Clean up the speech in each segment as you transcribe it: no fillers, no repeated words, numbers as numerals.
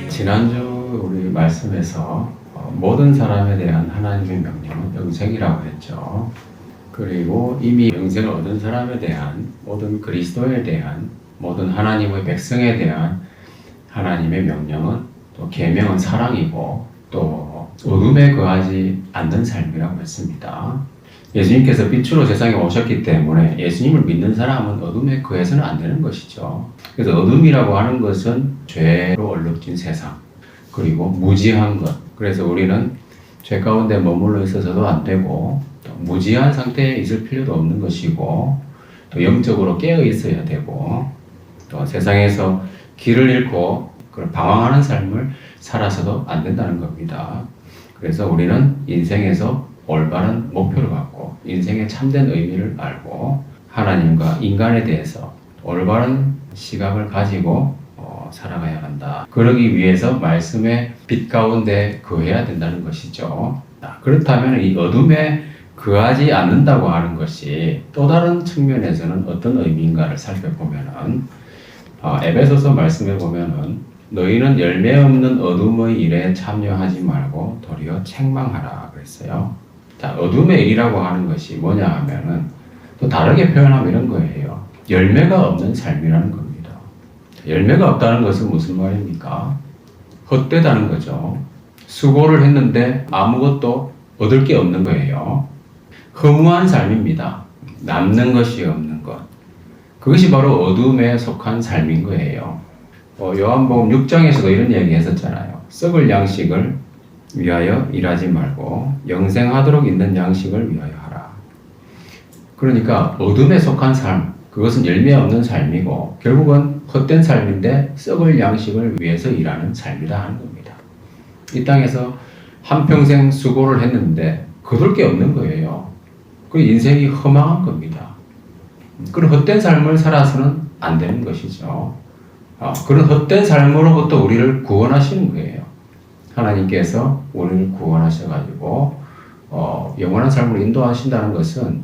지난주 우리 말씀에서 모든 사람에 대한 하나님의 명령은 영생이라고 했죠. 그리고 이미 영생을 얻은 사람에 대한 모든 그리스도에 대한 모든 하나님의 백성에 대한 하나님의 명령은 또 계명은 사랑이고 또 어둠에 거하지 않는 삶이라고 했습니다. 예수님께서 빛으로 세상에 오셨기 때문에 예수님을 믿는 사람은 어둠에 거해서는 안 되는 것이죠. 그래서 어둠이라고 하는 것은 죄로 얼룩진 세상, 그리고 무지한 것. 그래서 우리는 죄 가운데 머물러 있어서도 안 되고 또 무지한 상태에 있을 필요도 없는 것이고 또 영적으로 깨어 있어야 되고 또 세상에서 길을 잃고 방황하는 삶을 살아서도 안 된다는 겁니다. 그래서 우리는 인생에서 올바른 목표를 갖고 인생의 참된 의미를 알고 하나님과 인간에 대해서 올바른 시각을 가지고 살아가야 한다. 그러기 위해서 말씀의 빛 가운데 거해야 된다는 것이죠. 그렇다면 이 어둠에 거하지 않는다고 하는 것이 또 다른 측면에서는 어떤 의미인가를 살펴보면은 에베소서 말씀에 보면은 너희는 열매 없는 어둠의 일에 참여하지 말고 도리어 책망하라 그랬어요. 자, 어둠의 일이라고 하는 것이 뭐냐 하면은 또 다르게 표현하면 이런 거예요. 열매가 없는 삶이라는 겁니다. 열매가 없다는 것은 무슨 말입니까? 헛되다는 거죠. 수고를 했는데 아무것도 얻을 게 없는 거예요. 허무한 삶입니다. 남는 것이 없는 것. 그것이 바로 어둠에 속한 삶인 거예요. 요한복음 6장에서도 이런 얘기 했었잖아요. 썩을 양식을 위하여 일하지 말고 영생하도록 있는 양식을 위하여 하라. 그러니까 어둠에 속한 삶, 그것은 열매 없는 삶이고 결국은 헛된 삶인데 썩을 양식을 위해서 일하는 삶이다 하는 겁니다. 이 땅에서 한평생 수고를 했는데 거둘 게 없는 거예요. 그 인생이 허망한 겁니다. 그런 헛된 삶을 살아서는 안 되는 것이죠. 그런 헛된 삶으로부터 우리를 구원하시는 거예요. 하나님께서 우리를 구원하셔가지고 영원한 삶으로 인도하신다는 것은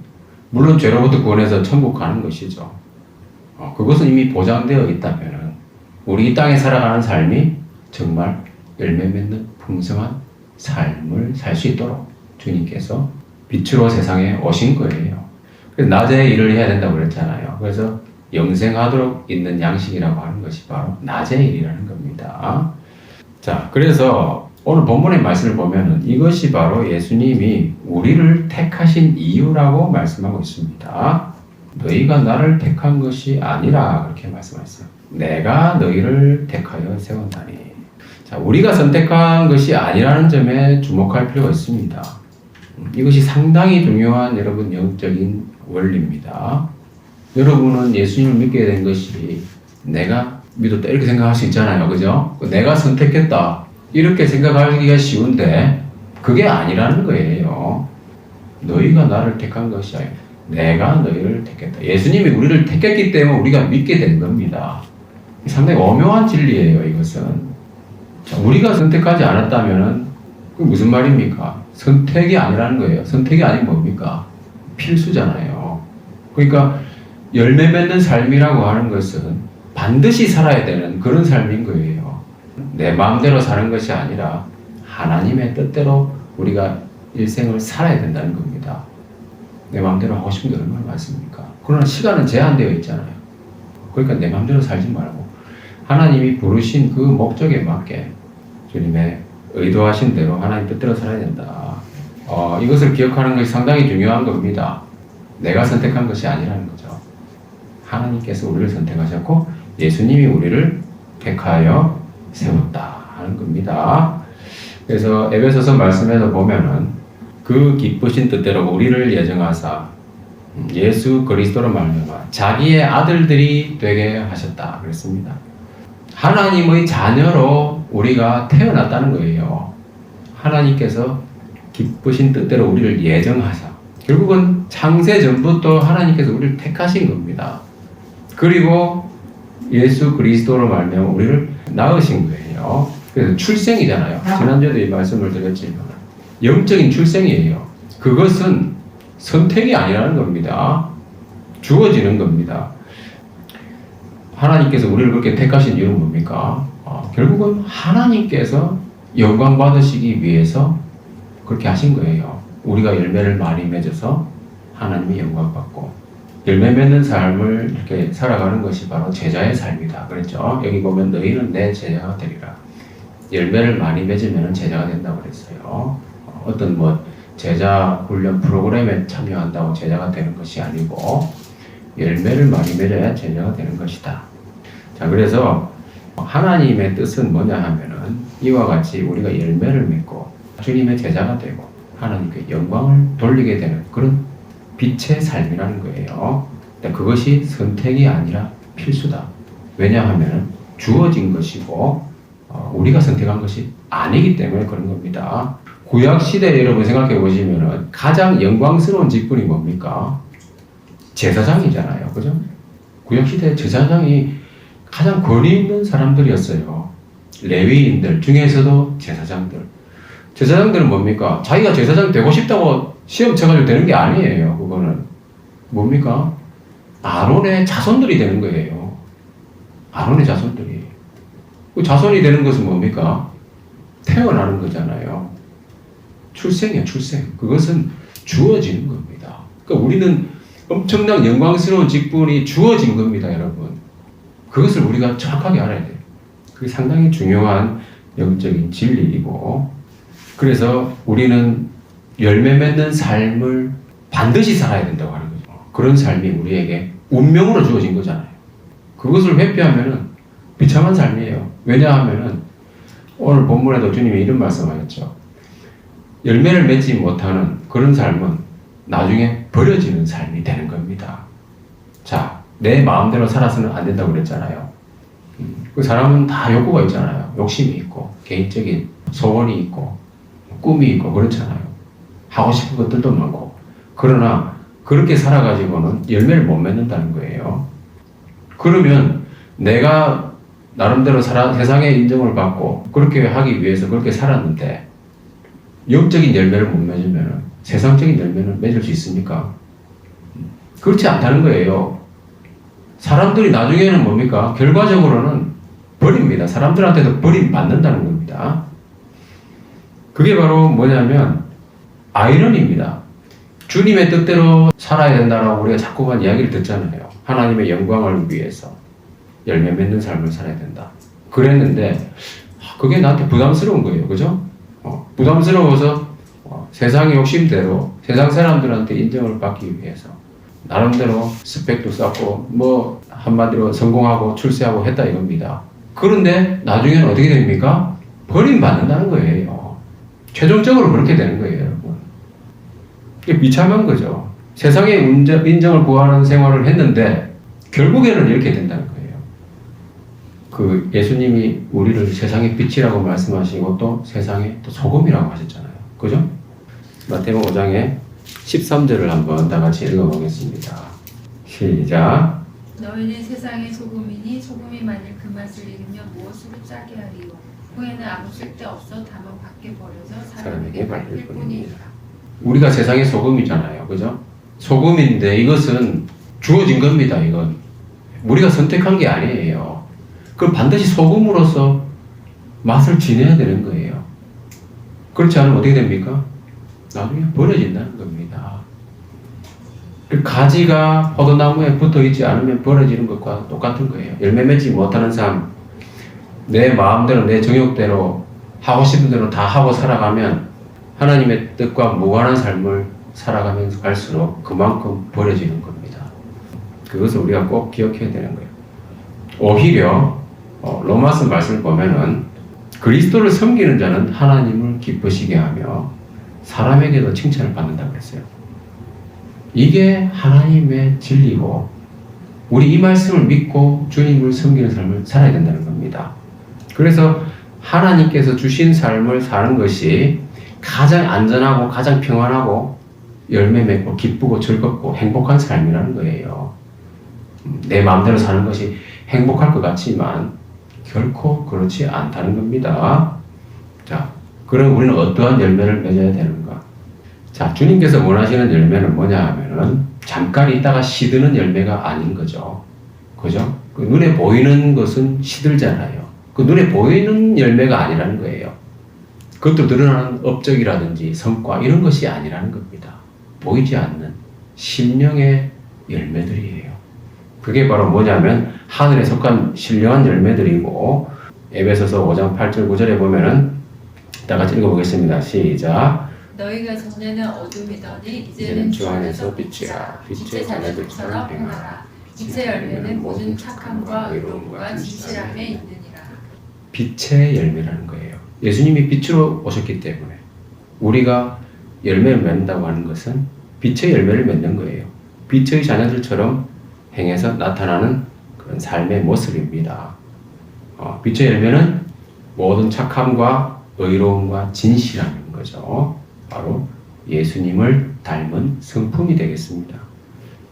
물론 죄로부터 구원해서 천국 가는 것이죠. 그것은 이미 보장되어 있다면 우리 이 땅에 살아가는 삶이 정말 열매 맺는 풍성한 삶을 살 수 있도록 주님께서 빛으로 세상에 오신 거예요. 그래서 낮에 일을 해야 된다고 그랬잖아요. 그래서 영생하도록 있는 양식이라고 하는 것이 바로 낮의 일이라는 겁니다. 자, 그래서 오늘 본문의 말씀을 보면은 이것이 바로 예수님이 우리를 택하신 이유라고 말씀하고 있습니다. 너희가 나를 택한 것이 아니라 그렇게 말씀하셨어요. 내가 너희를 택하여 세운다니. 자, 우리가 선택한 것이 아니라는 점에 주목할 필요가 있습니다. 이것이 상당히 중요한 여러분 영적인 원리입니다. 여러분은 예수님을 믿게 된 것이 내가 믿었다 이렇게 생각할 수 있잖아요. 그죠? 내가 선택했다 이렇게 생각하기가 쉬운데 그게 아니라는 거예요. 너희가 나를 택한 것이 아니라 내가 너희를 택했다. 예수님이 우리를 택했기 때문에 우리가 믿게 된 겁니다. 상당히 오묘한 진리예요. 이것은. 자, 우리가 선택하지 않았다면 그게 무슨 말입니까? 선택이 아니라는 거예요. 선택이 아니면 뭡니까? 필수잖아요. 그러니까 열매 맺는 삶이라고 하는 것은 반드시 살아야 되는 그런 삶인 거예요. 내 마음대로 사는 것이 아니라 하나님의 뜻대로 우리가 일생을 살아야 된다는 겁니다. 내 마음대로 하고 싶은 게 얼마나 많습니까? 그러나 시간은 제한되어 있잖아요. 그러니까 내 마음대로 살지 말고 하나님이 부르신 그 목적에 맞게 주님의 의도하신 대로 하나님 뜻대로 살아야 된다. 이것을 기억하는 것이 상당히 중요한 겁니다. 내가 선택한 것이 아니라는 거죠. 하나님께서 우리를 선택하셨고 예수님이 우리를 택하여 세웠다 하는 겁니다. 그래서 에베소서 말씀에서 보면은 그 기쁘신 뜻대로 우리를 예정하사 예수 그리스도로 말미암아 자기의 아들들이 되게 하셨다 그랬습니다. 하나님의 자녀로 우리가 태어났다는 거예요. 하나님께서 기쁘신 뜻대로 우리를 예정하사 결국은 창세 전부터 하나님께서 우리를 택하신 겁니다. 그리고 예수 그리스도로 말미암아 우리를 낳으신 거예요. 그래서 출생이잖아요. 지난주에도 이 말씀을 드렸지만 영적인 출생이에요. 그것은 선택이 아니라는 겁니다. 주어지는 겁니다. 하나님께서 우리를 그렇게 택하신 이유는 뭡니까? 결국은 하나님께서 영광 받으시기 위해서 그렇게 하신 거예요. 우리가 열매를 많이 맺어서 하나님이 영광 받고, 열매 맺는 삶을 이렇게 살아가는 것이 바로 제자의 삶이다. 그랬죠? 여기 보면 너희는 내 제자가 되리라. 열매를 많이 맺으면 제자가 된다고 그랬어요. 어떤 제자 훈련 프로그램에 참여한다고 제자가 되는 것이 아니고 열매를 많이 맺어야 제자가 되는 것이다. 자, 그래서 하나님의 뜻은 뭐냐 하면은 이와 같이 우리가 열매를 맺고 주님의 제자가 되고 하나님께 영광을 돌리게 되는 그런 빛의 삶이라는 거예요. 그것이 선택이 아니라 필수다. 왜냐하면 주어진 것이고 우리가 선택한 것이 아니기 때문에 그런 겁니다. 구약시대 여러분 생각해 보시면 가장 영광스러운 직분이 뭡니까? 제사장이잖아요. 그죠? 구약시대 제사장이 가장 권위 있는 사람들이었어요. 레위인들 중에서도 제사장들. 제사장들은 뭡니까? 자기가 제사장 되고 싶다고 시험 쳐가지고 되는 게 아니에요. 그거는 뭡니까? 아론의 자손들이 되는 거예요. 아론의 자손들이. 그 자손이 되는 것은 뭡니까? 태어나는 거잖아요. 출생이에요, 출생. 그것은 주어지는 겁니다. 그러니까 우리는 엄청난 영광스러운 직분이 주어진 겁니다, 여러분. 그것을 우리가 정확하게 알아야 돼요. 그게 상당히 중요한 영적인 진리이고, 그래서 우리는 열매 맺는 삶을 반드시 살아야 된다고 하는 거죠. 그런 삶이 우리에게 운명으로 주어진 거잖아요. 그것을 회피하면은 비참한 삶이에요. 왜냐하면은 오늘 본문에도 주님이 이런 말씀하셨죠. 열매를 맺지 못하는 그런 삶은 나중에 버려지는 삶이 되는 겁니다. 자, 내 마음대로 살아서는 안 된다고 그랬잖아요. 그 사람은 다 욕구가 있잖아요. 욕심이 있고, 개인적인 소원이 있고, 꿈이 있고, 그렇잖아요. 하고 싶은 것들도 많고. 그러나, 그렇게 살아가지고는 열매를 못 맺는다는 거예요. 그러면 내가 나름대로 세상의 인정을 받고, 그렇게 하기 위해서 그렇게 살았는데, 영적인 열매를 못 맺으면 세상적인 열매는 맺을 수 있습니까? 그렇지 않다는 거예요. 사람들이 나중에는 뭡니까? 결과적으로는 버립니다. 사람들한테도 버림받는다는 겁니다. 그게 바로 뭐냐면 아이러니입니다. 주님의 뜻대로 살아야 된다라고 우리가 자꾸만 이야기를 듣잖아요. 하나님의 영광을 위해서 열매 맺는 삶을 살아야 된다. 그랬는데 그게 나한테 부담스러운 거예요. 그죠? 부담스러워서 세상의 욕심대로 세상 사람들한테 인정을 받기 위해서 나름대로 스펙도 쌓고 한마디로 성공하고 출세하고 했다 이겁니다. 그런데 나중에는 어떻게 됩니까? 버림받는다는 거예요. 최종적으로 그렇게 되는 거예요, 여러분. 이게 비참한 거죠. 세상의 인정을 구하는 생활을 했는데 결국에는 이렇게 된다는 거예요. 그 예수님이 우리를 세상의 빛이라고 말씀하시고 또 세상의 또 소금이라고 하셨잖아요. 그죠? 마태복음 5장에 13절을 한번 다 같이 읽어보겠습니다. 시작. 너희는 세상의 소금이니 소금이 만일 그 맛을 잃으면 무엇으로 짜게 하리요. 후에는 아무 쓸데없어 다만 밖에 버려져 사람에게 밟힐 뿐이니라. 우리가 세상의 소금이잖아요. 그죠? 소금인데 이것은 주어진 겁니다. 이건 우리가 선택한 게 아니에요. 그럼 반드시 소금으로서 맛을 지내야 되는 거예요. 그렇지 않으면 어떻게 됩니까? 나중에 버려진다는 겁니다. 그 가지가 포도나무에 붙어 있지 않으면 버려지는 것과 똑같은 거예요. 열매 맺지 못하는 삶, 내 마음대로 내 정욕대로 하고 싶은 대로 다 하고 살아가면 하나님의 뜻과 무관한 삶을 살아가면서 갈수록 그만큼 버려지는 겁니다. 그것을 우리가 꼭 기억해야 되는 거예요. 오히려 로마서 말씀을 보면은 그리스도를 섬기는 자는 하나님을 기쁘시게 하며 사람에게도 칭찬을 받는다고 그랬어요. 이게 하나님의 진리고 우리 이 말씀을 믿고 주님을 섬기는 삶을 살아야 된다는 겁니다. 그래서 하나님께서 주신 삶을 사는 것이 가장 안전하고 가장 평안하고 열매 맺고 기쁘고 즐겁고 행복한 삶이라는 거예요. 내 마음대로 사는 것이 행복할 것 같지만 결코 그렇지 않다는 겁니다. 자, 그럼 우리는 어떠한 열매를 맺어야 되는가? 자, 주님께서 원하시는 열매는 뭐냐 하면은 잠깐 있다가 시드는 열매가 아닌 거죠. 그죠? 그 눈에 보이는 것은 시들잖아요. 그 눈에 보이는 열매가 아니라는 거예요. 그것도 드러나는 업적이라든지 성과 이런 것이 아니라는 겁니다. 보이지 않는 심령의 열매들이에요. 그게 바로 뭐냐면 하늘에 속한 신령한 열매들이고 에베소서 5장 8절 9절에 보면은 다 같이 읽어보겠습니다. 시작. 너희가 전에는 어둠이더니 이제는 이제는 주 주 안에서 안에서 빛이라. 빛이라. 빛의 자녀들처럼 행하라. 빛의 열매는 모든 착함과 의로움과 진실함에 있느니라. 빛의 열매라는 거예요. 예수님이 빛으로 오셨기 때문에 우리가 열매를 맺는다고 하는 것은 빛의 열매를 맺는 거예요. 빛의 자녀들처럼 행해서 나타나는 그런 삶의 모습입니다. 빛의 열매는 모든 착함과 의로움과 진실함인 거죠. 바로 예수님을 닮은 성품이 되겠습니다.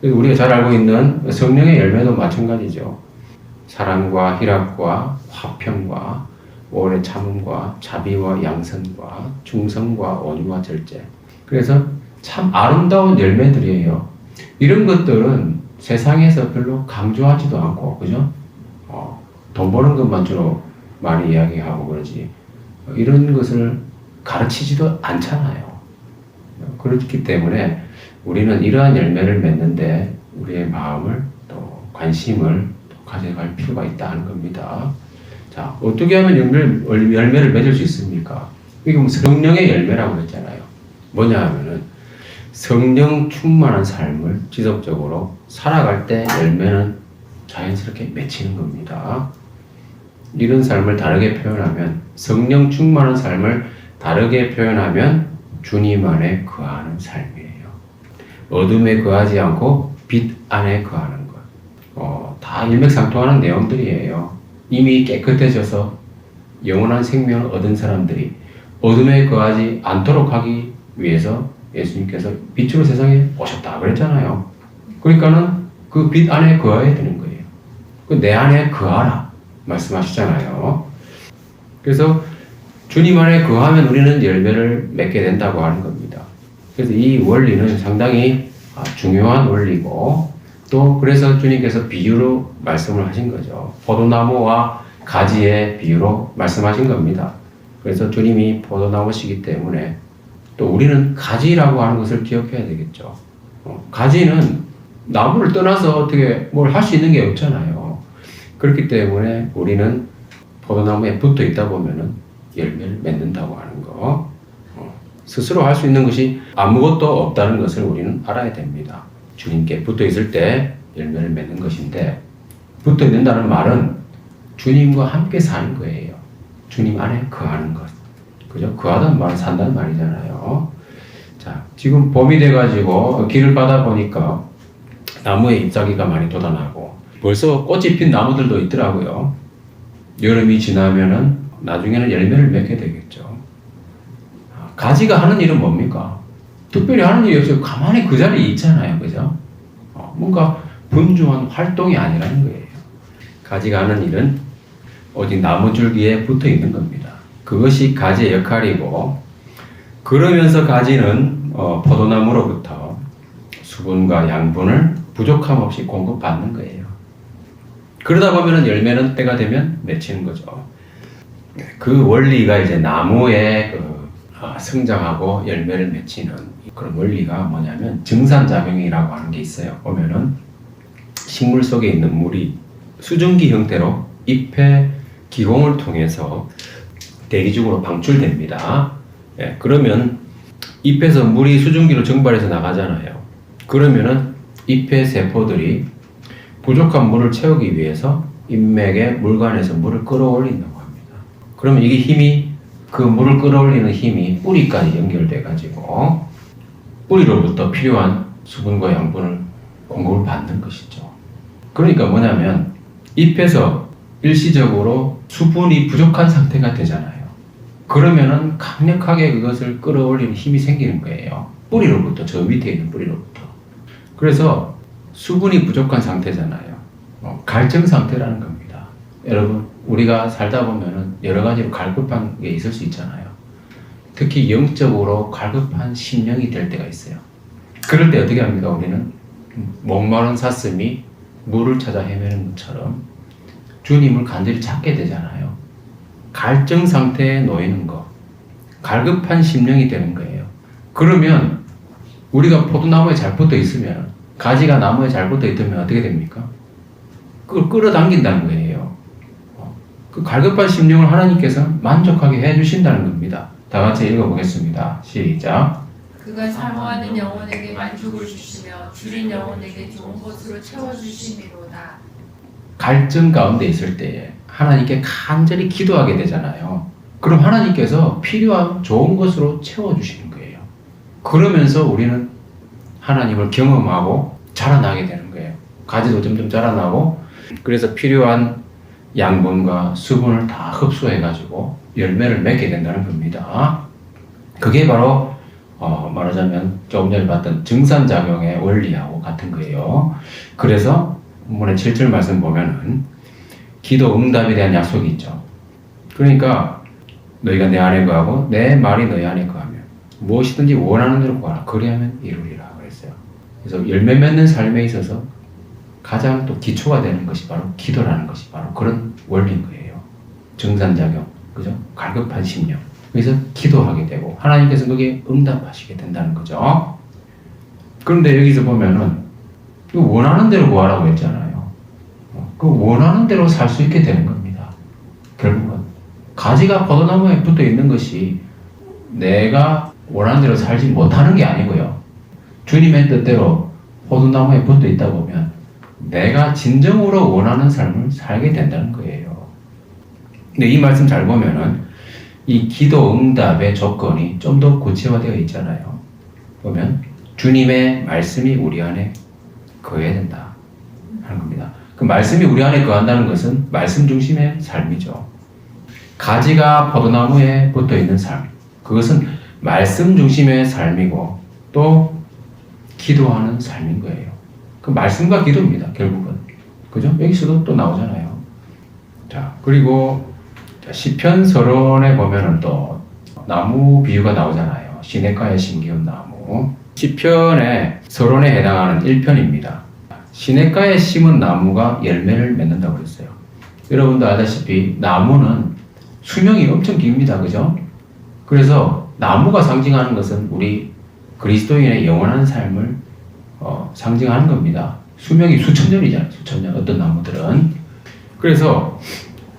우리가 잘 알고 있는 성령의 열매도 마찬가지죠. 사랑과 희락과 화평과 오래 참음과 자비와 양선과 충성과 온유와 절제. 그래서 참 아름다운 열매들이에요. 이런 것들은 세상에서 별로 강조하지도 않고, 그죠? 돈 버는 것만 주로 많이 이야기하고 그러지. 이런 것을 가르치지도 않잖아요. 그렇기 때문에 우리는 이러한 열매를 맺는데 우리의 마음을 또 관심을 또 가져갈 필요가 있다는 겁니다. 자, 어떻게 하면 열매를 맺을 수 있습니까? 이게 성령의 열매라고 했잖아요. 뭐냐 하면은 성령 충만한 삶을 지속적으로 살아갈 때 열매는 자연스럽게 맺히는 겁니다. 이런 삶을 다르게 표현하면 성령 충만한 삶을 다르게 표현하면 주님 안에 거하는 삶이에요. 어둠에 거하지 않고 빛 안에 거하는 것. 다 일맥상통하는 내용들이에요. 이미 깨끗해져서 영원한 생명을 얻은 사람들이 어둠에 거하지 않도록 하기 위해서 예수님께서 빛으로 세상에 오셨다 그랬잖아요. 그러니까는 그 빛 안에 거해야 되는 거예요. 내 안에 거하라 말씀하시잖아요. 그래서 주님 안에 거하면 우리는 열매를 맺게 된다고 하는 겁니다. 그래서 이 원리는 상당히 중요한 원리고 또 그래서 주님께서 비유로 말씀을 하신 거죠. 포도나무와 가지의 비유로 말씀하신 겁니다. 그래서 주님이 포도나무시기 때문에 또 우리는 가지라고 하는 것을 기억해야 되겠죠. 가지는 나무를 떠나서 어떻게 뭘 할 수 있는 게 없잖아요. 그렇기 때문에 우리는 포도나무에 붙어 있다 보면은 열매를 맺는다고 하는 거. 스스로 할 수 있는 것이 아무것도 없다는 것을 우리는 알아야 됩니다. 주님께 붙어 있을 때 열매를 맺는 것인데, 붙어 있는다는 말은 주님과 함께 사는 거예요. 주님 안에 거하는 것. 그죠? 거하다는 말은 산다는 말이잖아요. 자, 지금 봄이 돼가지고 길을 가다 보니까 나무에 잎사귀가 많이 돋아나고 벌써 꽃이 핀 나무들도 있더라고요. 여름이 지나면은 나중에는 열매를 맺게 되겠죠. 가지가 하는 일은 뭡니까? 특별히 하는 일이 없어요. 가만히 그 자리에 있잖아요. 그죠? 뭔가 분주한 활동이 아니라는 거예요. 가지가 하는 일은 오직 나무줄기에 붙어 있는 겁니다. 그것이 가지의 역할이고, 그러면서 가지는 포도나무로부터 수분과 양분을 부족함 없이 공급받는 거예요. 그러다 보면 열매는 때가 되면 맺히는 거죠. 그 원리가 이제 나무의 성장하고 열매를 맺히는 그런 원리가 뭐냐면 증산작용이라고 하는 게 있어요. 보면은 식물 속에 있는 물이 수증기 형태로 잎의 기공을 통해서 대기 중으로 방출됩니다. 그러면 잎에서 물이 수증기로 증발해서 나가잖아요. 그러면은 잎의 세포들이 부족한 물을 채우기 위해서 잎맥의 물관에서 물을 끌어올린다고 합니다. 그러면 이게 힘이, 그 물을 끌어올리는 힘이 뿌리까지 연결돼 가지고 뿌리로부터 필요한 수분과 양분을 공급을 받는 것이죠. 그러니까 뭐냐면 잎에서 일시적으로 수분이 부족한 상태가 되잖아요. 그러면은 강력하게 그것을 끌어올리는 힘이 생기는 거예요. 뿌리로부터, 저 밑에 있는 뿌리로부터. 그래서 수분이 부족한 상태잖아요. 갈증 상태라는 겁니다. 여러분, 우리가 살다 보면은 여러 가지로 갈급한 게 있을 수 있잖아요. 특히 영적으로 갈급한 심령이 될 때가 있어요. 그럴 때 어떻게 합니까? 우리는 목마른 사슴이 물을 찾아 헤매는 것처럼 주님을 간절히 찾게 되잖아요. 갈증 상태에 놓이는 거, 갈급한 심령이 되는 거예요. 그러면 우리가 포도나무에 잘 붙어 있으면, 가지가 나무에 잘 붙어 있으면 어떻게 됩니까? 그걸 끌어당긴다는 거예요. 그 갈급한 심령을 하나님께서 만족하게 해주신다는 겁니다. 다 같이 읽어보겠습니다. 시작. 그가 사모하는 영혼에게 만족을 주시며 줄인 영혼에게 좋은 것으로 채워주심이로다. 갈증 가운데 있을 때에 하나님께 간절히 기도하게 되잖아요. 그럼 하나님께서 필요한 좋은 것으로 채워주시는 거예요. 그러면서 우리는 하나님을 경험하고 자라나게 되는 거예요. 가지도 점점 자라나고, 그래서 필요한 양분과 수분을 다 흡수해가지고 열매를 맺게 된다는 겁니다. 그게 바로 말하자면 조금 전에 봤던 증산작용의 원리하고 같은 거예요. 그래서 본문의 7절 말씀 보면은 기도 응답에 대한 약속이 있죠. 그러니까 너희가 내 안에 거하고 내 말이 너희 안에 거하면 무엇이든지 원하는 대로 구하라. 그리하면 이루리라 그랬어요. 그래서 열매 맺는 삶에 있어서 가장 또 기초가 되는 것이 바로 기도라는 것이 바로 그런 원리인 거예요. 증산작용, 그죠? 갈급한 심령. 그래서 기도하게 되고 하나님께서 거기에 응답하시게 된다는 거죠. 그런데 여기서 보면은 원하는 대로 구하라고 했잖아요. 그 원하는 대로 살 수 있게 되는 겁니다. 결국은 가지가 포도나무에 붙어 있는 것이 내가 원하는 대로 살지 못하는 게 아니고요. 주님의 뜻대로 포도나무에 붙어 있다 보면 내가 진정으로 원하는 삶을 살게 된다는 거예요. 근데 이 말씀 잘 보면은 이 기도 응답의 조건이 좀 더 구체화되어 있잖아요. 보면 주님의 말씀이 우리 안에 거해야 된다 하는 겁니다. 그 말씀이 우리 안에 거한다는 것은 말씀 중심의 삶이죠. 가지가 포도나무에 붙어 있는 삶, 그것은 말씀 중심의 삶이고 또 기도하는 삶인 거예요. 그 말씀과 기도입니다. 결국은. 그죠? 여기서도 또 나오잖아요. 자, 그리고 시편 서론에 보면은 또 나무 비유가 나오잖아요. 시냇가에 심기운 나무. 시편의 서론에 해당하는 1편입니다. 시냇가에 심은 나무가 열매를 맺는다고 그랬어요. 여러분도 알다시피 나무는 수명이 엄청 깁니다. 그죠? 그래서 나무가 상징하는 것은 우리 그리스도인의 영원한 삶을 상징하는 겁니다. 수명이 수천 년이잖아요. 수천 년. 어떤 나무들은. 그래서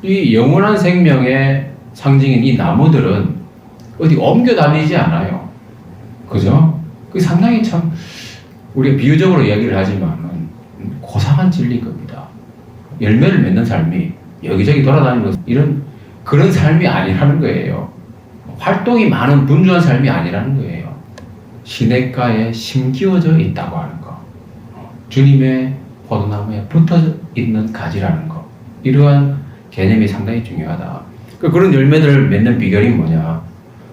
이 영원한 생명의 상징인 이 나무들은 어디 옮겨 다니지 않아요. 그죠? 그 상당히 참 우리가 비유적으로 이야기를 하지만 고상한 진리인 겁니다. 열매를 맺는 삶이 여기저기 돌아다니는 이런 그런 삶이 아니라는 거예요. 활동이 많은 분주한 삶이 아니라는 거예요. 시냇가에 심기워져 있다고 하는 거. 주님의 포도나무에 붙어 있는 가지라는 거. 이러한 개념이 상당히 중요하다. 그런 열매들을 맺는 비결이 뭐냐?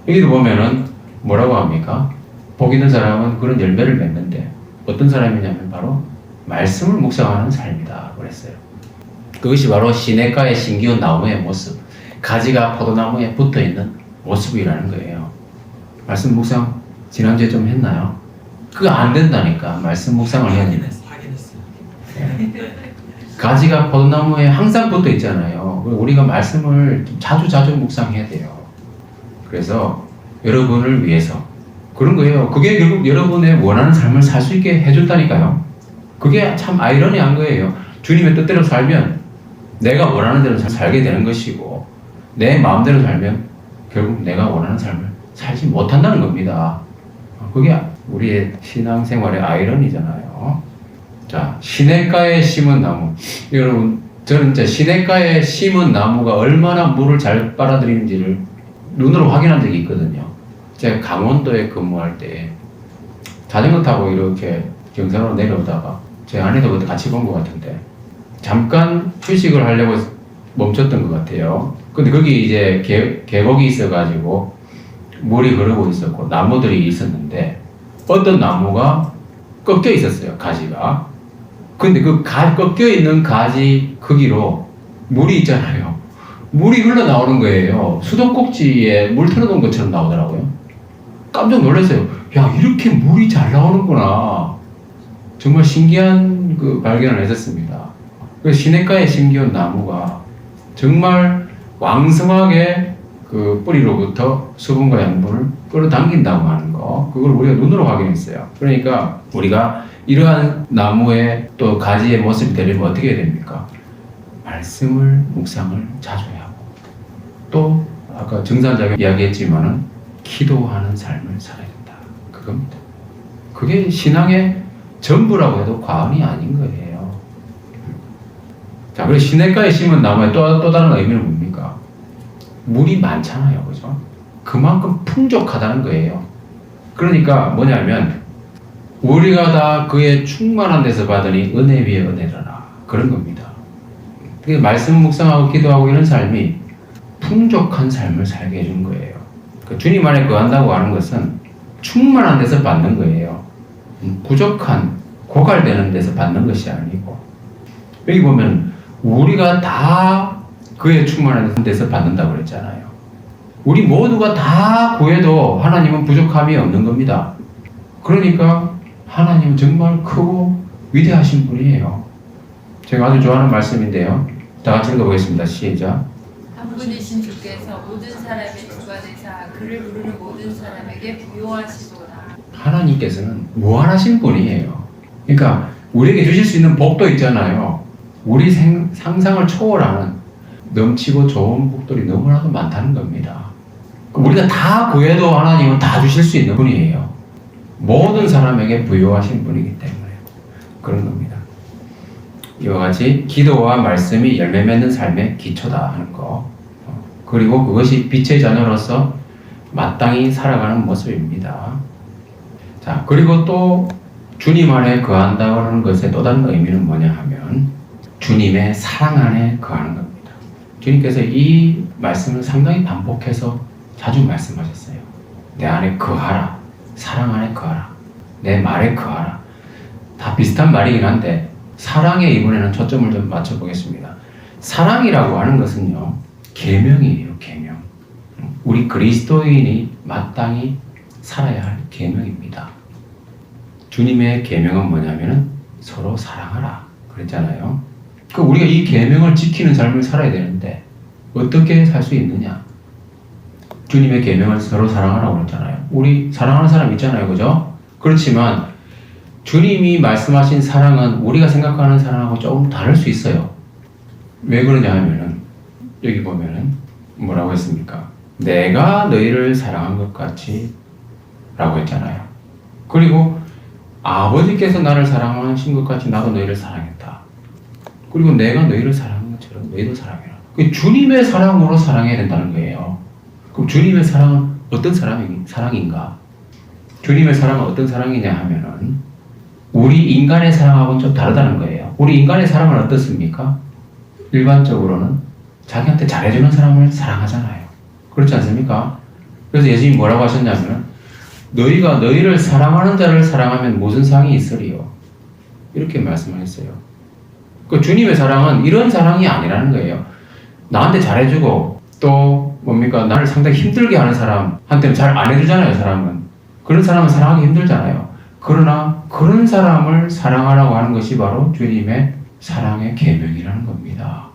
여기도 보면은 뭐라고 합니까? 복 있는 사람은 그런 열매를 맺는데 어떤 사람이냐면 바로 말씀을 묵상하는 삶이다 그랬어요. 그것이 바로 시냇가에 심기운 나무의 모습, 가지가 포도나무에 붙어 있는 모습이라는 거예요. 말씀 묵상 지난주에 좀 했나요? 그거 안 된다니까. 말씀 묵상을 해야 되는. 가지가 포도나무에 항상 붙어 있잖아요. 우리가 말씀을 자주 묵상해야 돼요. 그래서 여러분을 위해서 그런 거예요. 그게 결국 여러분의 원하는 삶을 살 수 있게 해준다니까요. 그게 참 아이러니한 거예요. 주님의 뜻대로 살면 내가 원하는 대로 살게 되는 것이고 내 마음대로 살면 결국 내가 원하는 삶을 살지 못한다는 겁니다. 그게 우리의 신앙생활의 아이러니잖아요. 자, 시냇가에 심은 나무. 여러분, 저는 이제 시냇가에 심은 나무가 얼마나 물을 잘 빨아들이는지를 눈으로 확인한 적이 있거든요. 제가 강원도에 근무할 때 자전거 타고 이렇게 경산으로 내려오다가 제 아내도 그때 같이 본 것 같은데 잠깐 휴식을 하려고 멈췄던 것 같아요. 근데 거기 이제 계곡이 있어가지고 물이 흐르고 있었고 나무들이 있었는데 어떤 나무가 꺾여 있었어요. 가지가. 근데 그 꺾여 있는 가지 크기로 물이 있잖아요. 물이 흘러나오는 거예요. 수도꼭지에 물 틀어놓은 것처럼 나오더라고요. 깜짝 놀랐어요. 야, 이렇게 물이 잘 나오는구나. 정말 신기한 그 발견을 했었습니다. 그 시냇가에 심기운 나무가 정말 왕성하게 그 뿌리로부터 수분과 양분을 끌어당긴다고 하는 거, 그걸 우리가 눈으로 확인했어요. 그러니까 우리가 이러한 나무의 또 가지의 모습이 되려면 어떻게 해야 됩니까? 말씀을 묵상을 자주 해야 하고, 또 아까 정산자가 이야기했지만은 기도하는 삶을 살아야 된다. 그겁니다. 그게 신앙의 전부라고 해도 과언이 아닌 거예요. 자, 그리고 시냇가에 심은 나무의 또 다른 의미는 뭡니까? 물이 많잖아요. 그죠? 그만큼 풍족하다는 거예요. 그러니까 뭐냐면 우리가 다 그의 충만한 데서 받으니 은혜 위에 은혜라라. 그런 겁니다. 말씀 묵상하고 기도하고 이런 삶이 풍족한 삶을 살게 해준 거예요. 그 주님 안에 거한다고 하는 것은 충만한 데서 받는 거예요. 부족한, 고갈되는 데서 받는 것이 아니고, 여기 보면 우리가 다 그의 충만한 데서 받는다고 그랬잖아요. 우리 모두가 다 구해도 하나님은 부족함이 없는 겁니다. 그러니까 하나님은 정말 크고 위대하신 분이에요. 제가 아주 좋아하는 말씀인데요. 다 같이 읽어보겠습니다. 시작. 한 분이신 주께서 모든 사람의 주가 되사 그를 부르는 모든 사람에게 부요하시도다. 하나님께서는 무한하신 분이에요. 그러니까 우리에게 주실 수 있는 복도 있잖아요. 우리 상상을 초월하는 넘치고 좋은 복들이 너무나도 많다는 겁니다. 우리가 다 구해도 하나님은 다 주실 수 있는 분이에요. 모든 사람에게 부요하신 분이기 때문에 그런 겁니다. 이와 같이 기도와 말씀이 열매 맺는 삶의 기초다 하는 거, 그리고 그것이 빛의 자녀로서 마땅히 살아가는 모습입니다. 자, 그리고 또 주님 안에 거한다고 하는 것의 또 다른 의미는 뭐냐 하면 주님의 사랑 안에 거하는 겁니다. 주님께서 이 말씀을 상당히 반복해서 자주 말씀하셨어요. 내 안에 거하라. 사랑 안에 거하라. 내 말에 거하라. 다 비슷한 말이긴 한데 사랑에 이번에는 초점을 좀 맞춰보겠습니다. 사랑이라고 하는 것은요, 계명이에요. 계명. 우리 그리스도인이 마땅히 살아야 할 계명입니다. 주님의 계명은 뭐냐면은 서로 사랑하라 그랬잖아요. 그 우리가 이 계명을 지키는 삶을 살아야 되는데 어떻게 살 수 있느냐? 주님의 계명을 서로 사랑하라고 그랬잖아요. 우리 사랑하는 사람 있잖아요. 그죠? 그렇지만 주님이 말씀하신 사랑은 우리가 생각하는 사랑하고 조금 다를 수 있어요. 왜 그러냐 하면은 여기 보면은 뭐라고 했습니까? 내가 너희를 사랑한 것 같이 라고 했잖아요. 그리고 아버지께서 나를 사랑하신 것 같이 나도 너희를 사랑했다. 그리고 내가 너희를 사랑한 것처럼 너희도 사랑해라. 그 주님의 사랑으로 사랑해야 된다는 거예요. 그럼 주님의 사랑은 어떤 사랑인가? 주님의 사랑은 어떤 사랑이냐 하면은 우리 인간의 사랑하고는 좀 다르다는 거예요. 우리 인간의 사랑은 어떻습니까? 일반적으로는 자기한테 잘해주는 사람을 사랑하잖아요. 그렇지 않습니까? 그래서 예수님이 뭐라고 하셨냐면 너희가 너희를 사랑하는 자를 사랑하면 무슨 상이 있으리요? 이렇게 말씀하셨어요. 그 주님의 사랑은 이런 사랑이 아니라는 거예요. 나한테 잘해주고 또 뭡니까? 나를 상당히 힘들게 하는 사람한테는 잘 안 해주잖아요. 사람은. 그런 사람은 사랑하기 힘들잖아요. 그러나 그런 사람을 사랑하라고 하는 것이 바로 주님의 사랑의 계명이라는 겁니다.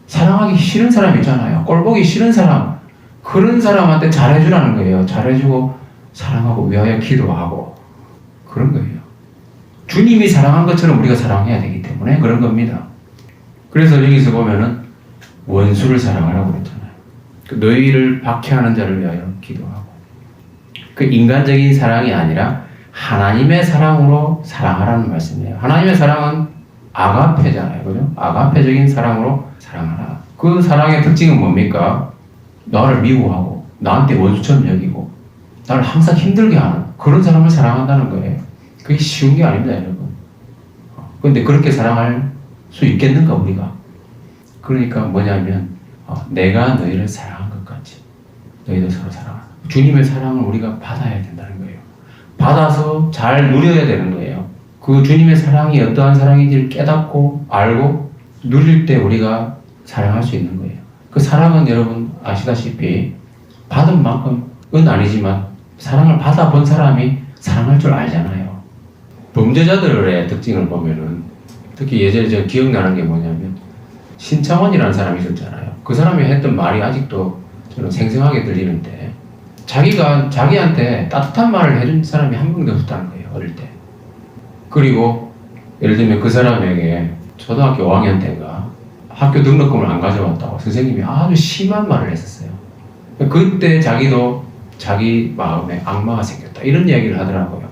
사랑하기 싫은 사람 있잖아요. 꼴보기 싫은 사람, 그런 사람한테 잘해주라는 거예요. 잘해주고 사랑하고 위하여 기도하고 그런 거예요. 주님이 사랑한 것처럼 우리가 사랑해야 되기 때문에 그런 겁니다. 그래서 여기서 보면은 원수를 사랑하라고 그랬잖아요. 너희를 박해하는 자를 위하여 기도하고, 그 인간적인 사랑이 아니라 하나님의 사랑으로 사랑하라는 말씀이에요. 하나님의 사랑은 아가페잖아요. 그죠? 아가페적인 사랑으로 사랑하라. 그 사랑의 특징은 뭡니까? 나를 미워하고 나한테 원수처럼 여기고 나를 항상 힘들게 하는 그런 사람을 사랑한다는 거예요. 그게 쉬운 게 아닙니다, 여러분. 그런데 그렇게 사랑할 수 있겠는가, 우리가? 그러니까 뭐냐면 내가 너희를 사랑한 것 같이 너희도 서로 사랑하라. 주님의 사랑을 우리가 받아야 된다는 거예요. 받아서 잘 누려야 되는 거예요. 그 주님의 사랑이 어떠한 사랑인지를 깨닫고 알고 누릴 때 우리가 사랑할 수 있는 거예요. 그 사랑은 여러분 아시다시피 받은 만큼은 아니지만 사랑을 받아본 사람이 사랑할 줄 알잖아요. 범죄자들의 특징을 보면은 특히 예전에 제가 기억나는 게 뭐냐면 신창원이라는 사람이 있었잖아요. 그 사람이 했던 말이 아직도 저는 생생하게 들리는데 자기가 자기한테 따뜻한 말을 해준 사람이 한 명도 없었다는 거예요. 어릴 때. 그리고 예를 들면 그 사람에게 초등학교 5학년 때인가 학교 등록금을 안 가져왔다고 선생님이 아주 심한 말을 했었어요. 그때 자기도 자기 마음에 악마가 생겼다 이런 이야기를 하더라고요.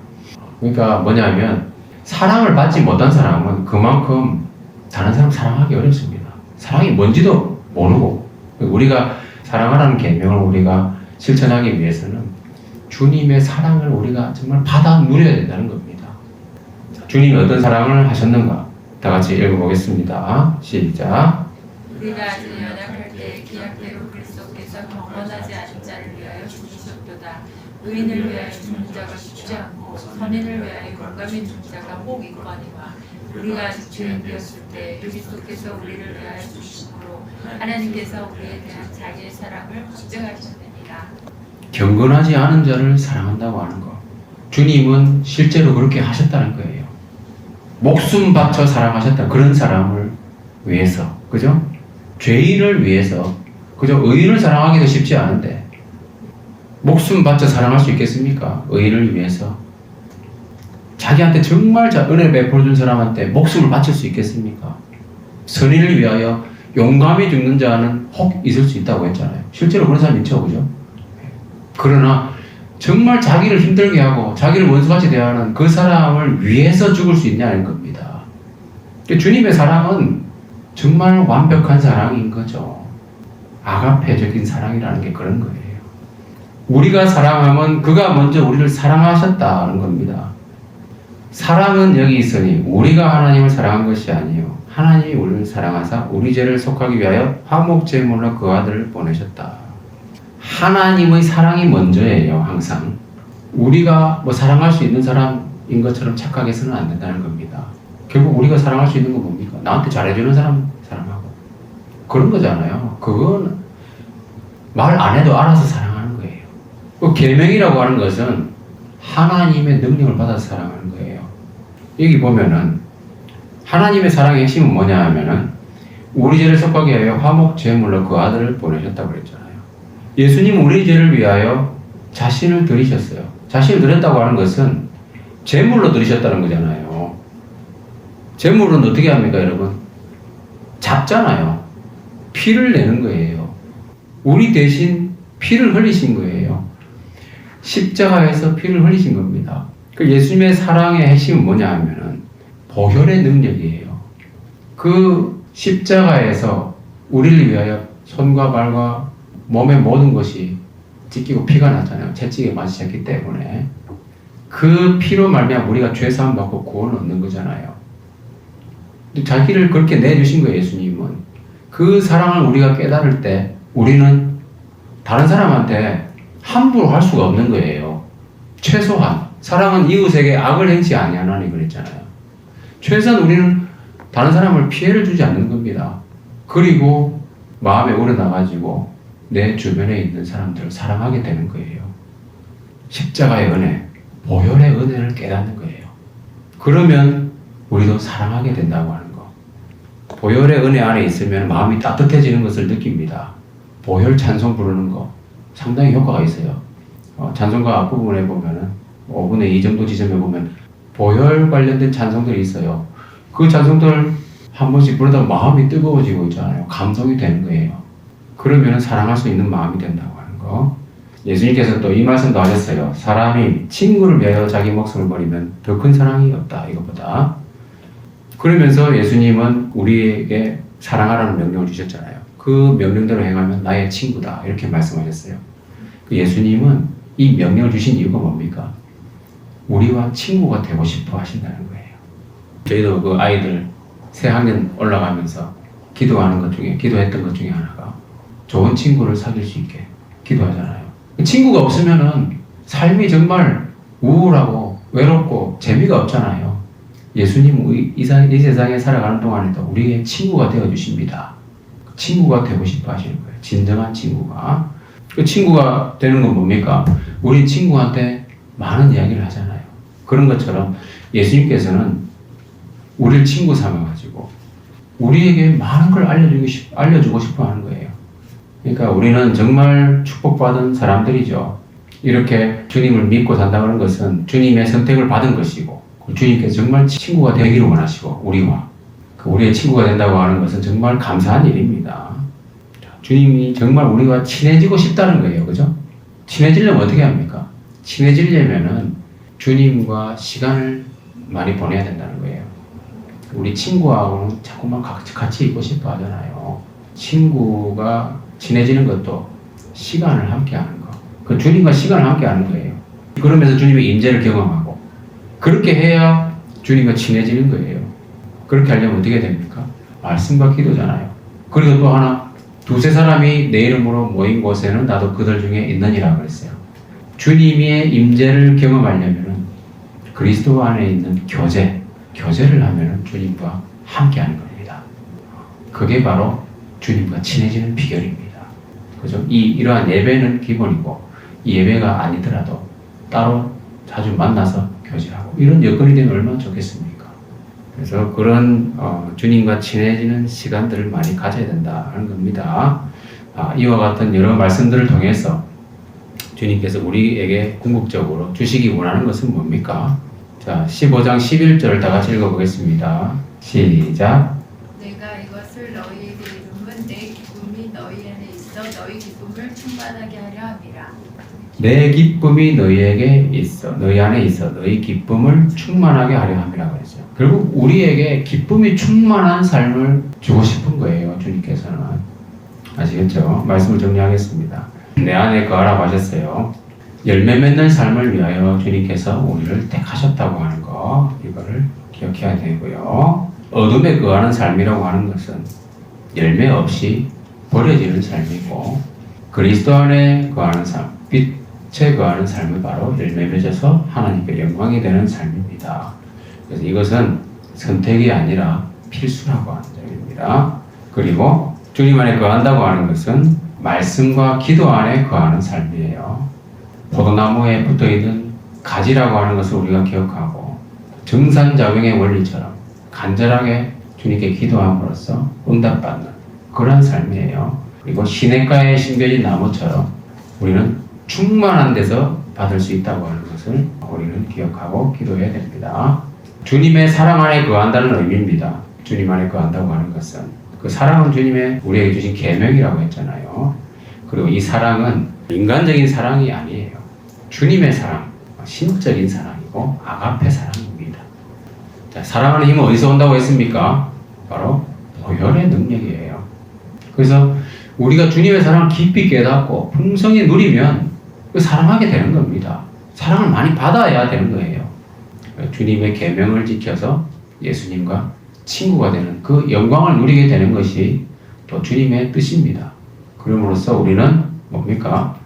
그러니까 뭐냐면 사랑을 받지 못한 사람은 그만큼 다른 사람 사랑하기 어렵습니다. 사랑이 뭔지도 모르고 우리가 사랑하라는 계명을 우리가 실천하기 위해서는 주님의 사랑을 우리가 정말 받아 누려야 된다는 겁니다. 주님이 어떤 사랑을 하셨는가? 다 같이 읽어보겠습니다. 시작. 우리가 아직 연약할 때 기약대로 그리스도께서 경건하지 않은 자를 위하여 죽으셨도다. 의인을 위하여 죽는 자가 쉽지 않고 선인을 위하여 용감히 죽는 자가 꼭 있거니와 우리가 아직 죄인되었을 때 그리스도께서 우리를 위하여 죽으심으로 하나님께서 우리에 대한 자기의 사랑을 확증하셨느니라. 경건하지 않은 자를 사랑한다고 하는 거. 주님은 실제로 그렇게 하셨다는 거예요. 목숨 바쳐 사랑하셨다. 그런 사람을 위해서. 그죠? 죄인을 위해서. 그죠? 의인을 사랑하기도 쉽지 않은데 목숨 바쳐 사랑할 수 있겠습니까? 의인을 위해서. 자기한테 정말 은혜 베풀어준 사람한테 목숨을 바칠 수 있겠습니까? 선인을 위하여 용감히 죽는 자는 혹 있을 수 있다고 했잖아요. 실제로 그런 사람 있죠. 그죠? 그러나 정말 자기를 힘들게 하고 자기를 원수같이 대하는 그 사람을 위해서 죽을 수 있냐는 겁니다. 주님의 사랑은 정말 완벽한 사랑인 거죠. 아가페적인 사랑이라는 게 그런 거예요. 우리가 사랑하면 그가 먼저 우리를 사랑하셨다는 겁니다. 사랑은 여기 있으니 우리가 하나님을 사랑한 것이 아니요 하나님이 우리를 사랑하사 우리 죄를 속하기 위하여 화목제물로 그 아들을 보내셨다. 하나님의 사랑이 먼저예요. 항상 우리가 뭐 사랑할 수 있는 사람인 것처럼 착각해서는 안 된다는 겁니다. 결국 우리가 사랑할 수 있는 건 뭡니까? 나한테 잘해주는 사람 사랑하고 그런 거잖아요. 그건 말 안 해도 알아서 사랑하는 거예요. 그 계명이라고 하는 것은 하나님의 능력을 받아서 사랑하는 거예요. 여기 보면은 하나님의 사랑의 핵심은 뭐냐 하면은 우리 죄를 속하게 하여 화목 제물로 그 아들을 보내셨다고 그랬잖아요. 예수님은 우리 죄를 위하여 자신을 드리셨어요. 자신을 드렸다고 하는 것은 제물로 드리셨다는 거잖아요. 제물은 어떻게 합니까, 여러분? 잡잖아요. 피를 내는 거예요. 우리 대신 피를 흘리신 거예요. 십자가에서 피를 흘리신 겁니다. 그 예수님의 사랑의 핵심은 뭐냐 하면은 보혈의 능력이에요. 그 십자가에서 우리를 위하여 손과 발과 몸의 모든 것이 찢기고 피가 났잖아요. 채찍에 맞으셨기 때문에 그 피로 말미암아 우리가 죄 사함 받고 구원을 얻는 거잖아요. 자기를 그렇게 내주신 거예요. 예수님은 그 사랑을 우리가 깨달을 때 우리는 다른 사람한테 함부로 할 수가 없는 거예요. 최소한 사랑은 이웃에게 악을 행치 아니하나니 그랬잖아요. 최소한 우리는 다른 사람을 피해를 주지 않는 겁니다. 그리고 마음에 우러나가지고 내 주변에 있는 사람들을 사랑하게 되는 거예요. 십자가의 은혜, 보혈의 은혜를 깨닫는 거예요. 그러면 우리도 사랑하게 된다고 하는 거. 보혈의 은혜 안에 있으면 마음이 따뜻해지는 것을 느낍니다. 보혈 찬송 부르는 거 상당히 효과가 있어요. 찬송가 앞부분에 보면은 5분의 2 정도 지점에 보면 보혈 관련된 찬송들이 있어요. 그 찬송들 한 번씩 부르다 마음이 뜨거워지고 있잖아요. 감동이 되는 거예요. 그러면 사랑할 수 있는 마음이 된다고 하는 거. 예수님께서 또 이 말씀도 하셨어요. 사람이 친구를 위하여 자기 목숨을 버리면 더 큰 사랑이 없다. 이것보다. 그러면서 예수님은 우리에게 사랑하라는 명령을 주셨잖아요. 그 명령대로 행하면 나의 친구다. 이렇게 말씀하셨어요. 그 예수님은 이 명령을 주신 이유가 뭡니까? 우리와 친구가 되고 싶어 하신다는 거예요. 저희도 그 아이들 새 학년 올라가면서 기도했던 것 중에 하나가 좋은 친구를 사귈 수 있게 기도하잖아요. 친구가 없으면은 삶이 정말 우울하고 외롭고 재미가 없잖아요. 예수님은 이 세상에 살아가는 동안에도 우리의 친구가 되어주십니다. 친구가 되고 싶어 하시는 거예요. 진정한 친구가. 그 친구가 되는 건 뭡니까? 우리 친구한테 많은 이야기를 하잖아요. 그런 것처럼 예수님께서는 우리를 친구 삼아가지고 우리에게 많은 걸 알려주고 싶어 하는 거예요. 그러니까 우리는 정말 축복받은 사람들이죠. 이렇게 주님을 믿고 산다는 것은 주님의 선택을 받은 것이고, 주님께서 정말 친구가 되기를 원하시고, 우리와 우리의 친구가 된다고 하는 것은 정말 감사한 일입니다. 주님이 정말 우리와 친해지고 싶다는 거예요. 그죠? 친해지려면 어떻게 합니까? 친해지려면은 주님과 시간을 많이 보내야 된다는 거예요. 우리 친구하고는 자꾸만 같이 있고 싶어 하잖아요. 친구가 친해지는 것도 시간을 함께 하는 거. 그 주님과 시간을 함께 하는 거예요. 그러면서 주님의 임재를 경험하고, 그렇게 해야 주님과 친해지는 거예요. 그렇게 하려면 어떻게 됩니까? 말씀과 기도잖아요. 그리고 또 하나, 두세 사람이 내 이름으로 모인 곳에는 나도 그들 중에 있느니라 그랬어요. 주님의 임재를 경험하려면 그리스도 안에 있는 교제를 하면 주님과 함께 하는 겁니다. 그게 바로 주님과 친해지는 비결입니다. 그죠? 이러한 예배는 기본이고, 이 예배가 아니더라도 따로 자주 만나서 교제하고, 이런 여건이 되면 얼마나 좋겠습니까? 그래서 그런 주님과 친해지는 시간들을 많이 가져야 된다는 겁니다. 이와 같은 여러 말씀들을 통해서 주님께서 우리에게 궁극적으로 주시기 원하는 것은 뭡니까? 자, 15장 11절을 다 같이 읽어보겠습니다. 시작. 내가 이것을 너희에게 이름은 내 기쁨이 너희 안에 있어 너희 기쁨을 충만하게 하려 함이라. 내 기쁨이 너희에게 있어, 너희 안에 있어 너희 기쁨을 충만하게 하려 함이라 그랬어요. 결국 우리에게 기쁨이 충만한 삶을 주고 싶은 거예요. 주님께서는. 아시겠죠? 말씀을 정리하겠습니다. 내 안에 거하라고 하셨어요. 열매 맺는 삶을 위하여 주님께서 우리를 택하셨다고 하는 거, 이거를 기억해야 되고요. 어둠에 거하는 삶이라고 하는 것은 열매 없이 버려지는 삶이고, 그리스도 안에 거하는 삶, 빛에 거하는 삶이 바로 열매 맺어서 하나님께 영광이 되는 삶입니다. 그래서 이것은 선택이 아니라 필수라고 하는 점입니다. 그리고 주님 안에 거한다고 하는 것은 말씀과 기도 안에 거하는 삶이에요. 포도나무에 붙어있는 가지라고 하는 것을 우리가 기억하고, 정산작용의 원리처럼 간절하게 주님께 기도함으로써 응답받는 그런 삶이에요. 그리고 시냇가에 심겨진 나무처럼 우리는 충만한 데서 받을 수 있다고 하는 것을 우리는 기억하고 기도해야 됩니다. 주님의 사랑 안에 거한다는 의미입니다. 주님 안에 거한다고 하는 것은, 그 사랑은 주님의 우리에게 주신 계명이라고 했잖아요. 그리고 이 사랑은 인간적인 사랑이 아니에요. 주님의 사랑, 신적인 사랑이고 아가페 사랑입니다. 자, 사랑하는 힘은 어디서 온다고 했습니까? 바로 보혈의 능력이에요. 그래서 우리가 주님의 사랑을 깊이 깨닫고 풍성히 누리면 사랑하게 되는 겁니다. 사랑을 많이 받아야 되는 거예요. 주님의 계명을 지켜서 예수님과 친구가 되는 그 영광을 누리게 되는 것이 또 주님의 뜻입니다. 그럼으로써 우리는 뭡니까?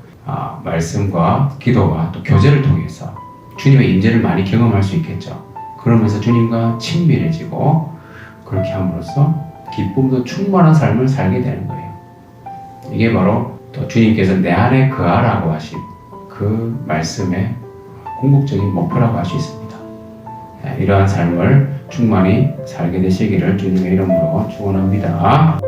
말씀과 기도와 또 교제를 통해서 주님의 임재를 많이 경험할 수 있겠죠. 그러면서 주님과 친밀해지고, 그렇게 함으로써 기쁨도 충만한 삶을 살게 되는 거예요. 이게 바로 또 주님께서 내 안에 거하라고 하신 그 말씀의 궁극적인 목표라고 할 수 있습니다. 이러한 삶을 충만히 살게 되시기를 주님의 이름으로 축원합니다.